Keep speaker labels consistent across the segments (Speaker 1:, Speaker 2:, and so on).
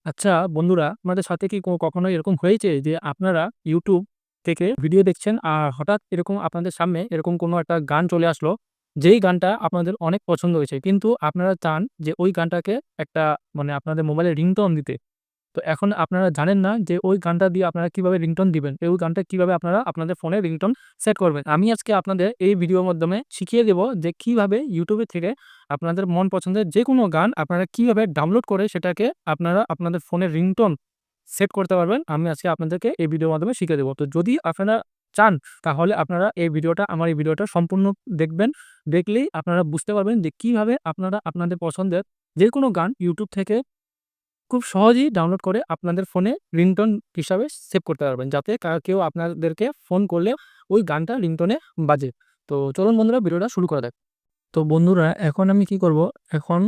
Speaker 1: আচ্ছা বন্ধুরা, আপনাদের সাথে কি কখনো এরকম হয়েছে যে আপনারা YouTube থেকে ভিডিও দেখছেন আর হঠাৎ এরকম আপনাদের সামনে এরকম কোনো একটা গান চলে আসলো, যেই গানটা আপনাদের অনেক পছন্দ হয়েছে। কিন্তু আপনারা চান যে ওই গানটাকে একটা আপনাদের মোবাইলে রিংটোন দিতে। তো এখন আপনারা জানেন না যে ওই গানটা দিয়ে আপনারা কিভাবে রিংটোন দিবেন। ওই গানটা কিভাবে আপনারা আপনাদের ফোনে রিংটোন সেট করবেন। আমি আজকে আপনাদের এই ভিডিওর মাধ্যমে শিখিয়ে দেব যে কিভাবে YouTube থেকে আপনাদের মন পছন্দের যেকোনো গান আপনারা কিভাবে ডাউনলোড করে সেটাকে আপনারা আপনাদের ফোনের রিংটোন সেট করতে পারবেন। আমি আজকে আপনাদেরকে এই ভিডিওর মাধ্যমে শিখিয়ে দেব। তো যদি আপনারা চান তাহলে আপনারা আমার এই ভিডিওটা সম্পূর্ণ দেখবেন। দেখলেই আপনারা বুঝতে পারবেন যে কিভাবে আপনারা আপনাদের পছন্দের যেকোনো গান YouTube থেকে খুব সহজেই ডাউনলোড করে আপনাদের ফোনে রিংটোন হিসাবে সেভ করতে পারবেন। যাতে কেউ আপনাদেরকে ফোন করলে ওই গানটা রিংটোনে বাজে। তো চলুন বন্ধুরা, ভিডিওটা শুরু করা যাক। তো বন্ধুরা, এখন আমি কি করব? এখন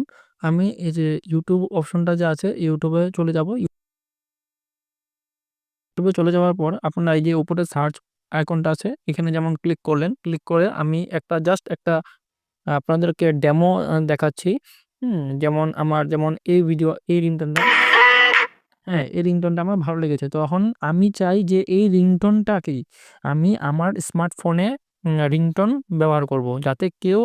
Speaker 1: আমি এই যে YouTube অপশনটা যে আছে YouTube এ চলে যাব। YouTube এ চলে যাওয়ার পর আপনারা এই যে উপরে সার্চ আইকনটা আছে এখানে যেমন ক্লিক করলেন, ক্লিক করে আমি জাস্ট একটা আপনাদেরকে ডেমো দেখাচ্ছি। যেমন আমার এই ভিডিও এই রিংটোনটা, হ্যাঁ, এই রিংটোনটা আমার ভালো লেগেছে। তো এখন আমি চাই যে এই রিংটোনটাকেই আমি আমার স্মার্টফোনে রিংটোন ব্যবহার করব। যাতে কেউ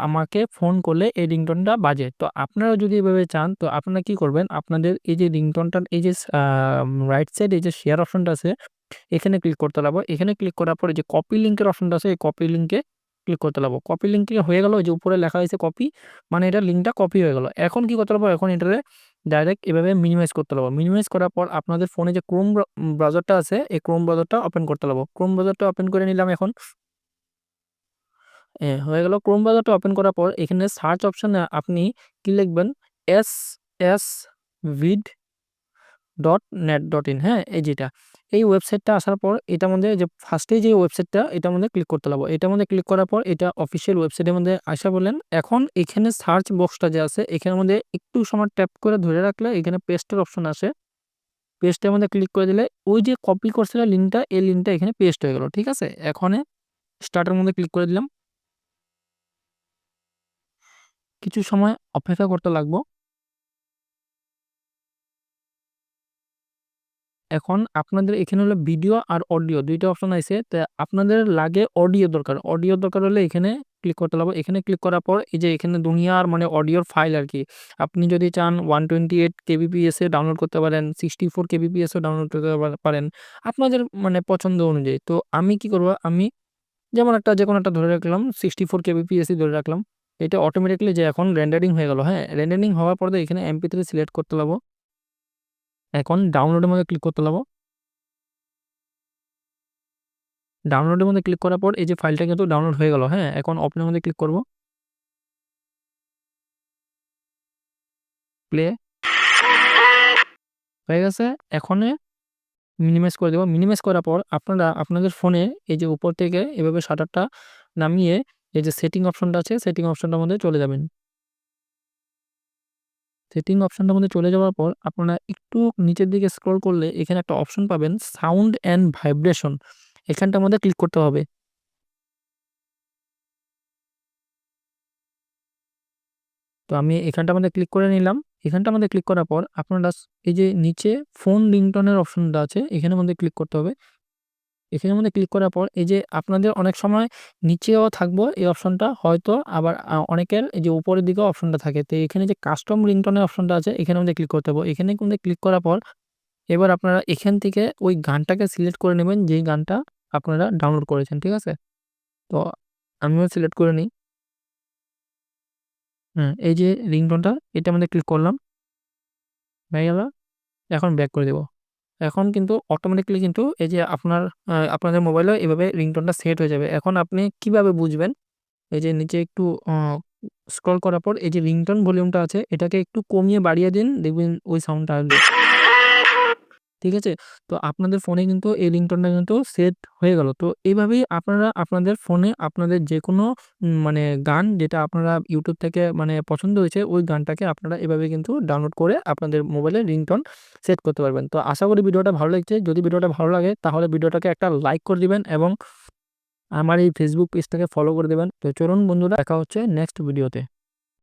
Speaker 1: আমাকে ফোন করলে এই রিংটোনটা বাজে। তো আপনারা যদি এভাবে চান তো আপনারা কি করবেন? আপনাদের এই যে রিংটোনটার এই যে রাইট সাইড এই যে শেয়ার অপশনটা আছে এখানে ক্লিক করতে লাগবো। এখানে ক্লিক করার পরে যে কপি লিঙ্কের অপশনটা আছে এই কপি লিঙ্কে ক্লিক করতে লাগবো। কপি লিঙ্কে হয়ে গেল, ওই যে উপরে লেখা হয়েছে কপি, মানে এটা লিঙ্কটা কপি হয়ে গেল। এখন কি করতে লাগবো? এখন এটারে ডাইরেক্ট এভাবে মিনিমাইজ করতে লাগবো। মিনিমাইজ করার পর আপনাদের ফোনে যে ক্রোম ব্রাউজারটা আছে এই ক্রোম ব্রাউজারটা ওপেন করতে লাগবো। ক্রোম ব্রাউজারটা ওপেন করে নিলাম এখন। হয়ে গেল। ক্রোম ব্রাউজারটা ওপেন করার পর এখানে সার্চ অপশনে আপনি কি লিখবেন? ssvid.net.in, হ্যাঁ, এই যেটা। এই ওয়েবসাইটটা আসার পর এটার মধ্যে যে ফার্স্টে যে ওয়েবসাইটটা এটার মধ্যে ক্লিক করতে লাগবো। এটার মধ্যে ক্লিক করার পর এটা অফিসিয়াল ওয়েবসাইটের মধ্যে আসা বললেন। এখন এখানে সার্চ বক্সটা যে আছে এখানের মধ্যে একটু সময় ট্যাপ করে ধরে রাখলে এখানে পেস্টের অপশন আসে। পেস্টের মধ্যে ক্লিক করে দিলে ওই যে কপি করছিলাম লিঙ্কটা, এই লিঙ্কটা এখানে পেস্ট হয়ে গেল। ঠিক আছে? এখন স্টার্টের মধ্যে ক্লিক করে দিলাম। কিছু সময় অপেক্ষা করতে লাগবো। এখন আপনাদের এখানে হলো ভিডিও আর অডিও ২ টা অপশন আইছে। তা আপনাদের লাগে অডিও দরকার। অডিও দরকার হলে এখানে ক্লিক করতে লাগবে। এখানে ক্লিক করার পর এই যে এখানে দুনিয়ার অডিওর ফাইল আরকি। আপনি যদি চান 128 কেবিপিএস এ ডাউনলোড করতে পারেন, 64 কেবিপিএস এও ডাউনলোড করতে পারেন। আপনাদের পছন্দ অনুযায়ী। তো আমি কি করব? আমি যেকোনো একটা ধরে রাখলাম, 64 কেবিপিএস ই ধরে রাখলাম। এটা অটোমেটিক্যালি যে এখন রেন্ডারিং হয়ে গেল, হ্যাঁ? রেন্ডারিং হওয়ার পরে এখানে MP3 সিলেক্ট করতে লাগবো। এখন ডাউনলোডের মধ্যে ক্লিক করতে লাগবো। ডাউনলোডের মধ্যে ক্লিক করার পর এই যে ফাইলটা কিন্তু ডাউনলোড হয়ে গেল, হ্যাঁ? এখন ওপেনের মধ্যে ক্লিক করব। প্লে হয়ে গেছে। এখন মিনিমাইজ করে দেব। মিনিমাইজ করার পর আপনারা আপনাদের ফোনে এই যে উপর থেকে এভাবে শাটারটা নামিয়ে এই যে সেটিং অপশনটা আছে, সেটিং অপশনটার মধ্যে চলে যাবেন। সেটিং অপশনটার মধ্যে চলে যাওয়ার পর আপনারা একটু নিচের দিকে স্ক্রল করলে এখানে একটা অপশন পাবেন সাউন্ড অ্যান্ড ভাইব্রেশন। এখানটার মধ্যে ক্লিক করতে হবে। তো আমি এখানটার মধ্যে ক্লিক করে নিলাম। এখানটার মধ্যে ক্লিক করার পর আপনারা এই যে নিচে ফোন রিংটোনের অপশনটা আছে এখানের মধ্যে ক্লিক করতে হবে। এখানের মধ্যে ক্লিক করার পর এই যে আপনাদের অনেক সময় নিচেও থাকবো এই অপশনটা, হয়তো আবার অনেকের এই যে উপরের দিকেও অপশনটা থাকে। তো এখানে যে কাস্টম রিংটোনের অপশনটা আছে এখানের মধ্যে ক্লিক করতে হবে। এখানে মধ্যে ক্লিক করার পর এবার আপনারা এখান থেকে ওই গানটাকে সিলেক্ট করে নেবেন যেই গানটা আপনারা ডাউনলোড করেছেন। ঠিক আছে? তো আমিও সিলেক্ট করে নিই। এই যে রিংটোনটা এটার মধ্যে ক্লিক করলাম। হয়ে গেল। এখন ব্যাক করে দেব। এখন কিন্তু অটোমেটিক্যালি কিন্তু এই যে আপনাদের মোবাইলেও এভাবে রিংটোনটা সেট হয়ে যাবে। এখন আপনি কিভাবে বুঝবেন? এই যে নিচে একটু স্ক্রল করার পর এই যে রিংটোন ভলিউমটা আছে এটাকে একটু কমিয়ে বাড়িয়ে দিন, দেখবেন ওই সাউন্ডটা আসবে। ঠিক আছে? তো আপনাদের ফোনে কিন্তু এই রিংটোনটা কিন্তু সেট হয়ে গেল। তো এভাবেই আপনারা আপনাদের ফোনে আপনাদের যেকোনো গান যেটা আপনারা YouTube থেকে পছন্দ হয়েছে ওই গানটাকে আপনারা এভাবে কিন্তু ডাউনলোড করে আপনাদের মোবাইলে রিংটোন সেট করতে পারবেন। তো আশা করি ভিডিওটা ভালো লেগেছে। যদি ভিডিওটা ভালো লাগে তাহলে ভিডিওটাকে একটা লাইক করে দিবেন এবং আমার এই Facebook পেজটাকে ফলো করে দিবেন। তো চলুন বন্ধুরা, দেখা হচ্ছে নেক্সট ভিডিওতে।